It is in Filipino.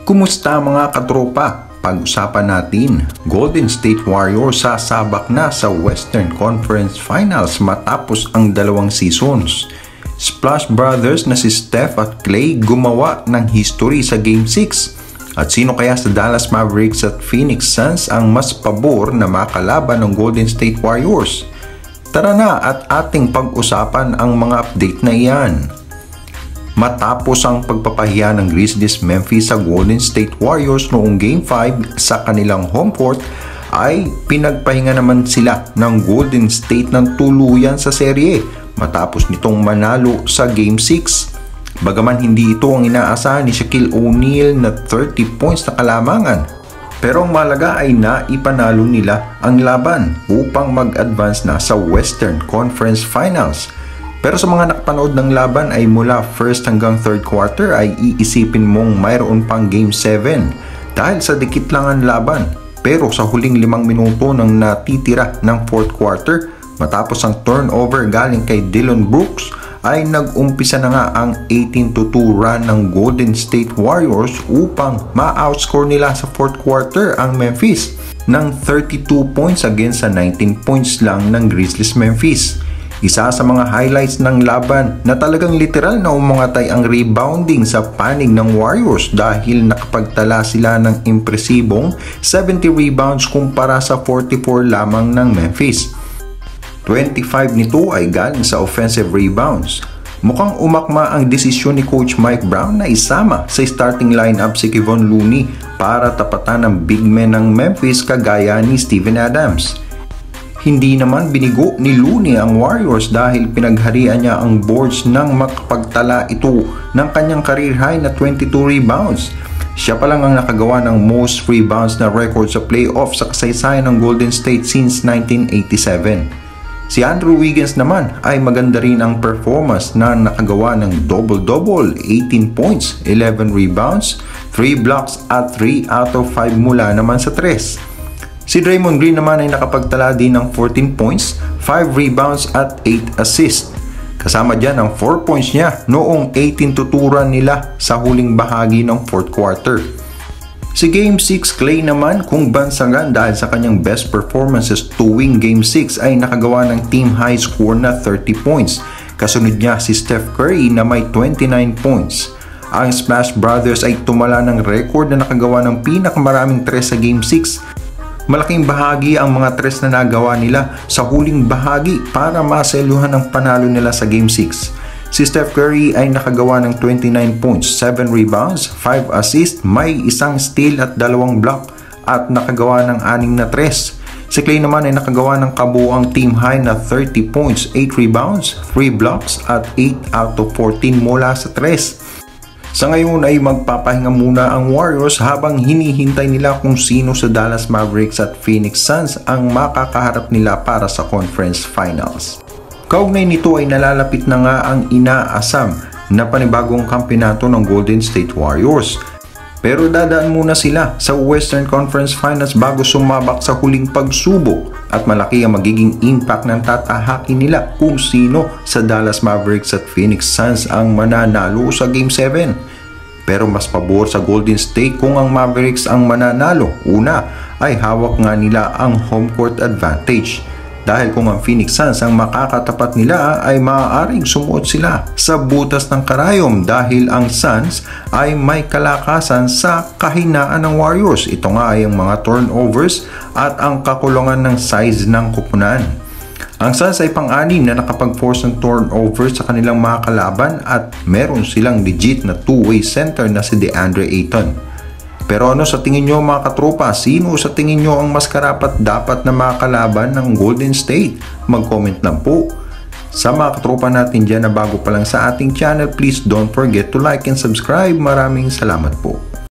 Kumusta mga katropa? Pag-usapan natin, Golden State Warriors sasabak na sa Western Conference Finals matapos ang 2 seasons. Splash Brothers na si Steph at Klay gumawa ng history sa Game 6. At sino kaya sa Dallas Mavericks at Phoenix Suns ang mas pabor na makalaban ng Golden State Warriors? Tara na at ating pag-usapan ang mga update na iyan. Matapos ang pagpapahiya ng Grizzlies Memphis sa Golden State Warriors noong Game 5 sa kanilang home court, ay pinagpahinga naman sila ng Golden State ng tuluyan sa serye matapos nitong manalo sa Game 6. Bagaman hindi ito ang inaasahan ni Shaquille O'Neal na 30 points na kalamangan, pero ang malaga ay naipanalo nila ang laban upang mag-advance na sa Western Conference Finals. Pero sa mga nakapanood ng laban ay mula first hanggang third quarter ay iisipin mong mayroon pang Game 7 dahil sa dikit lang ang laban. Pero sa huling 5 minuto nang natitira ng fourth quarter matapos ang turnover galing kay Dillon Brooks ay nag-umpisa na nga ang 18-2 run ng Golden State Warriors upang ma-outscore nila sa fourth quarter ang Memphis ng 32 points against sa 19 points lang ng Grizzlies Memphis. Isa sa mga highlights ng laban na talagang literal na umangatay ang rebounding sa panig ng Warriors dahil nakapagtala sila ng impresibong 70 rebounds kumpara sa 44 lamang ng Memphis. 25 nito ay galing sa offensive rebounds. Mukhang umakma ang desisyon ni Coach Mike Brown na isama sa starting lineup si Kevon Looney para tapatan ng big men ng Memphis kagaya ni Steven Adams. Hindi naman binigo ni Looney ang Warriors dahil pinagharian niya ang boards nang makapagtala ito ng kanyang career high na 22 rebounds. Siya pa lang ang nakagawa ng most rebounds na record sa playoff sa kasaysayan ng Golden State since 1987. Si Andrew Wiggins naman ay maganda rin ang performance na nakagawa ng double-double, 18 points, 11 rebounds, 3 blocks at 3 out of 5 mula naman sa 3. Si Draymond Green naman ay nakapagtala din ng 14 points, 5 rebounds at 8 assists. Kasama dyan ang 4 points niya noong 18-2 run nila sa huling bahagi ng fourth quarter. Si Game 6 Klay naman kung bansagan dahil sa kanyang best performances tuwing Game 6 ay nakagawa ng team high score na 30 points. Kasunod niya si Steph Curry na may 29 points. Ang Splash Brothers ay tumala ng record na nakagawa ng pinakamaraming 3 sa Game 6. Malaking bahagi ang mga 3 na nagawa nila sa huling bahagi para maseluhan ang panalo nila sa Game 6. Si Steph Curry ay nakagawa ng 29 points, 7 rebounds, 5 assists, may 1 steal at 2 block at nakagawa ng 6 na 3. Si Klay naman ay nakagawa ng kabuuang team high na 30 points, 8 rebounds, 3 blocks at 8 out of 14 mula sa 3. Sa ngayon ay magpapahinga muna ang Warriors habang hinihintay nila kung sino sa Dallas Mavericks at Phoenix Suns ang makakaharap nila para sa conference finals. Kaugnay nito ay nalalapit na nga ang inaasam na panibagong kampeonato ng Golden State Warriors. Pero dadaan muna sila sa Western Conference Finals bago sumabak sa huling pagsubok at malaki ang magiging impact ng tatahakin nila kung sino sa Dallas Mavericks at Phoenix Suns ang mananalo sa Game 7. Pero mas pabor sa Golden State kung ang Mavericks ang mananalo. Una ay hawak nga nila ang home court advantage. Dahil kung ang Phoenix Suns ang makakatapat nila ay maaaring sumuot sila sa butas ng karayom dahil ang Suns ay may kalakasan sa kahinaan ng Warriors. Ito nga ay ang mga turnovers at ang kakulangan ng size ng kupunan. Ang Suns ay pang-anim na nakapag-force ng turnovers sa kanilang mga kalaban at meron silang legit na two-way center na si DeAndre Ayton. Pero ano sa tingin nyo mga katropa? Sino sa tingin nyo ang mas karapat dapat na makalaban ng Golden State? Mag-comment lang po. Sa mga katropa natin dyan na bago pa lang sa ating channel, please don't forget to like and subscribe. Maraming salamat po.